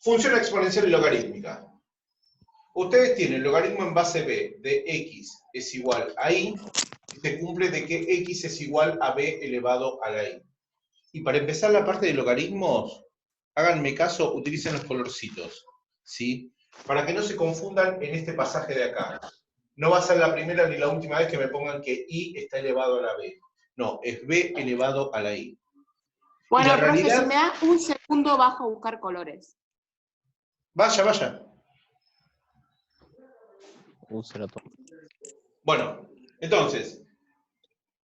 Función exponencial y logarítmica. Ustedes tienen logaritmo en base b de x es igual a y, y se cumple de que x es igual a b elevado a la y. Y para empezar la parte de logaritmos, háganme caso, utilicen los colorcitos, ¿sí? Para que no se confundan en este pasaje de acá. No va a ser la primera ni la última vez que me pongan que y está elevado a la b. No, es b elevado a la y. Bueno, Y la profe, realidad... si me da un segundo bajo a buscar colores. Vaya, vaya. Bueno, entonces,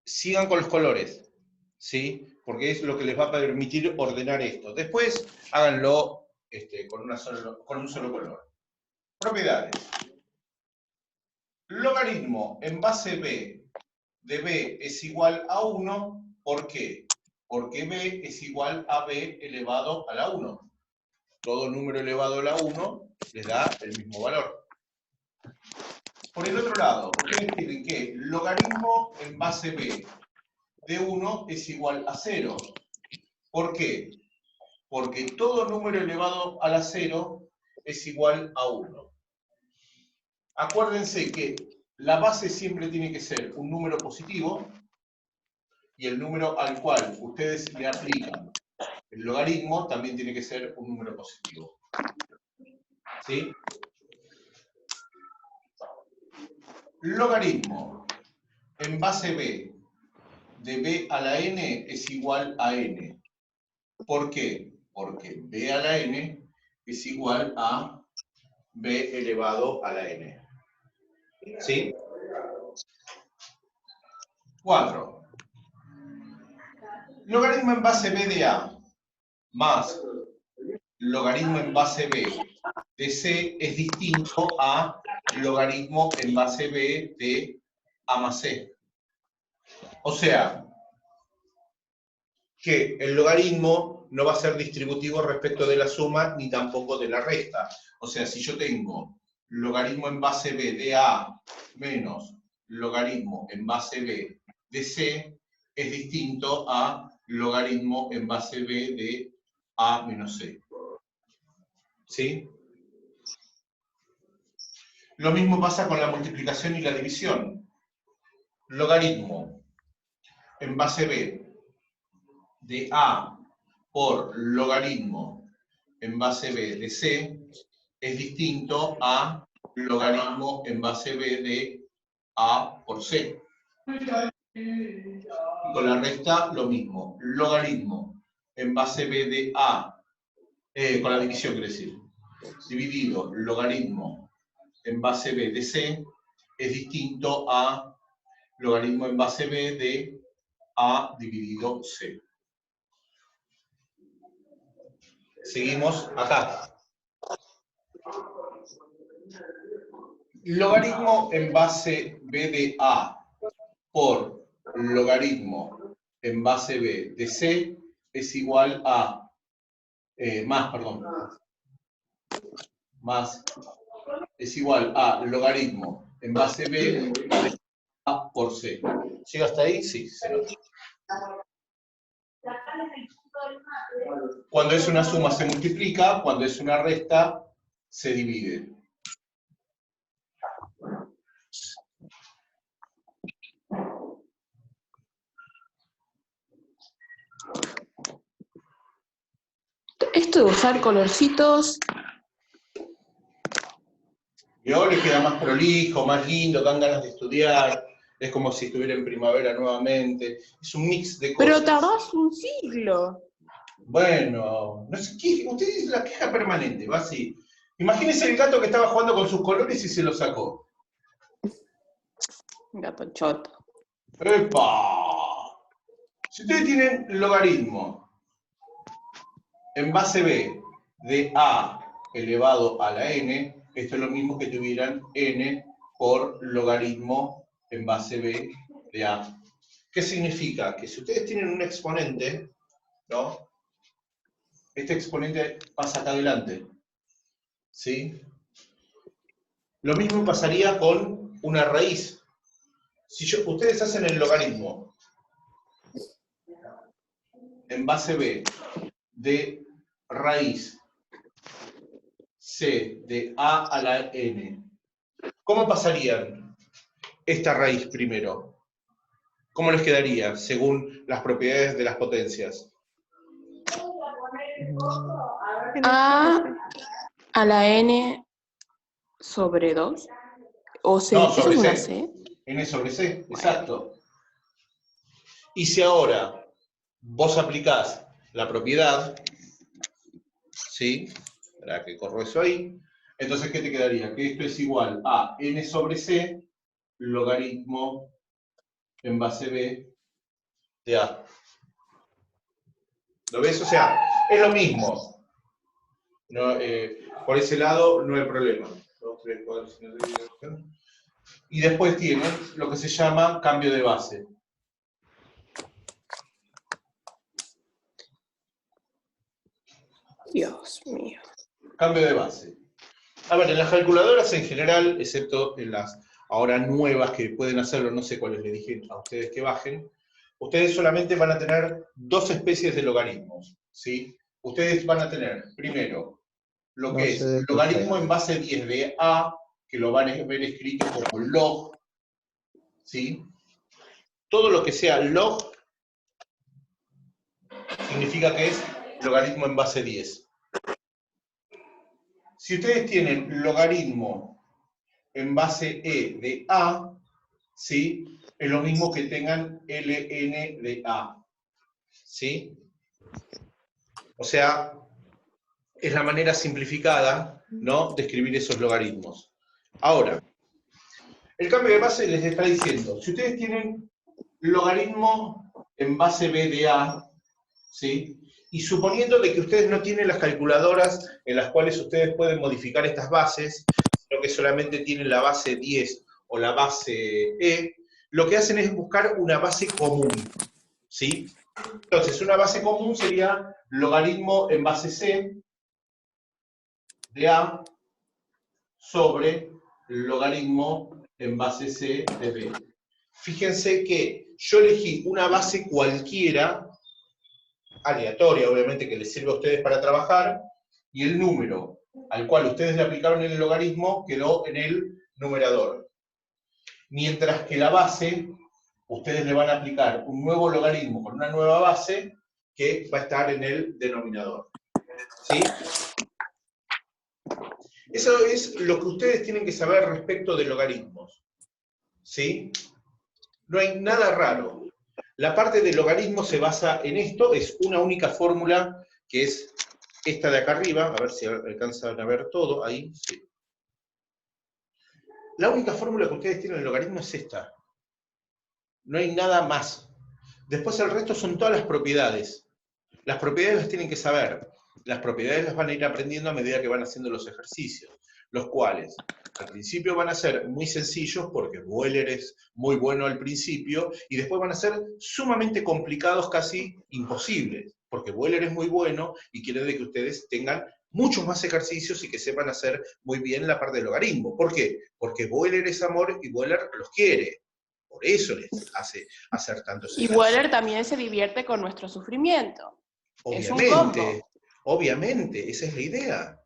sigan con los colores, ¿sí? Porque es lo que les va a permitir ordenar esto. Después, háganlo con un solo color. Propiedades. Logaritmo en base b de b es igual a 1, ¿por qué? Porque b es igual a b elevado a la 1. Todo número elevado a la 1 les da el mismo valor. Por el otro lado, ustedes tienen que logaritmo en base b de 1 es igual a 0. ¿Por qué? Porque todo número elevado a la 0 es igual a 1. Acuérdense que la base siempre tiene que ser un número positivo y el número al cual ustedes le aplican el logaritmo también tiene que ser un número positivo. ¿Sí? Logaritmo en base b de b a la n es igual a n. ¿Por qué? Porque b a la n es igual a b elevado a la n. ¿Sí? 4. Logaritmo en base b de a más logaritmo en base b de c es distinto a logaritmo en base b de a más c. O sea, que el logaritmo no va a ser distributivo respecto de la suma ni tampoco de la resta. O sea, si yo tengo logaritmo en base b de a menos logaritmo en base b de c, es distinto a logaritmo en base b de a menos c. ¿Sí? Lo mismo pasa con la multiplicación y la división. Logaritmo en base b de a por logaritmo en base b de c es distinto a logaritmo en base b de a por c. Y con la resta lo mismo. Logaritmo en base b de a, con la división quiere decir, dividido logaritmo en base b de c es distinto a logaritmo en base b de a dividido c. Seguimos acá. Logaritmo en base b de a por logaritmo en base b de c es igual a, es igual a logaritmo en base b de a por c. ¿Llega hasta ahí? Sí, se nota. Cuando es una suma se multiplica, cuando es una resta se divide. Esto de usar colorcitos. Y ahora les queda más prolijo, más lindo, dan ganas de estudiar. Es como si estuviera en primavera nuevamente. Es un mix de cosas. Pero tardás un siglo. Bueno, no sé qué. Usted dice la queja permanente, va así. Imagínese el gato que estaba jugando con sus colores y se lo sacó. Gato choto. ¡Epa! Si ustedes tienen logaritmo en base b de a elevado a la n, esto es lo mismo que tuvieran n por logaritmo en base b de a. ¿Qué significa? Que si ustedes tienen un exponente, ¿no? Este exponente pasa acá adelante, ¿sí? Lo mismo pasaría con una raíz. Si ustedes hacen el logaritmo en base b de raíz C de A a la N. ¿Cómo pasarían esta raíz primero? ¿Cómo les quedaría según las propiedades de las potencias? A la N sobre 2. O C, No, ¿eso sobre es una C. C? N sobre C, exacto. Y si ahora vos aplicás la propiedad, ¿sí? Para que corro eso ahí. Entonces, ¿qué te quedaría? Que esto es igual a N sobre C, logaritmo en base B de A. ¿Lo ves? O sea, es lo mismo. No, por ese lado no hay problema. 2, 3, 4, 5, 6, 7, 8. Y después tiene lo que se llama cambio de base. Dios mío. Cambio de base. A ver, en las calculadoras en general, excepto en las ahora nuevas que pueden hacerlo, no sé cuáles le dije a ustedes que bajen, ustedes solamente van a tener dos especies de logaritmos, ¿sí? Ustedes van a tener, primero, lo que es logaritmo en base 10 de A, que lo van a ver escrito como log, ¿sí? Todo lo que sea log significa que es logaritmo en base 10. Si ustedes tienen logaritmo en base E de A, ¿sí? Es lo mismo que tengan ln de A, ¿sí? O sea, es la manera simplificada, ¿no?, de escribir esos logaritmos. Ahora, el cambio de base les está diciendo, si ustedes tienen logaritmo en base B de A, ¿sí? Y suponiendo de que ustedes no tienen las calculadoras en las cuales ustedes pueden modificar estas bases, sino que solamente tienen la base 10 o la base E, lo que hacen es buscar una base común, ¿sí? Entonces, una base común sería logaritmo en base C de A sobre logaritmo en base C de B. Fíjense que yo elegí una base cualquiera, aleatoria, obviamente, que les sirve a ustedes para trabajar, y el número al cual ustedes le aplicaron el logaritmo quedó en el numerador. Mientras que la base, ustedes le van a aplicar un nuevo logaritmo con una nueva base que va a estar en el denominador. ¿Sí? Eso es lo que ustedes tienen que saber respecto de logaritmos. ¿Sí? No hay nada raro. La parte del logaritmo se basa en esto, es una única fórmula, que es esta de acá arriba, a ver si alcanzan a ver todo, ahí, sí. La única fórmula que ustedes tienen en el logaritmo es esta. No hay nada más. Después el resto son todas las propiedades. Las propiedades las tienen que saber. Las propiedades las van a ir aprendiendo a medida que van haciendo los ejercicios, los cuales al principio van a ser muy sencillos porque Euler es muy bueno al principio, y después van a ser sumamente complicados, casi imposibles, porque Euler es muy bueno y quiere decir que ustedes tengan muchos más ejercicios y que sepan hacer muy bien la parte del logaritmo. ¿Por qué? Porque Euler es amor y Euler los quiere. Por eso les hace hacer tantos Y ejercicios. Euler también se divierte con nuestro sufrimiento. Obviamente, Es un combo. obviamente, esa es la idea.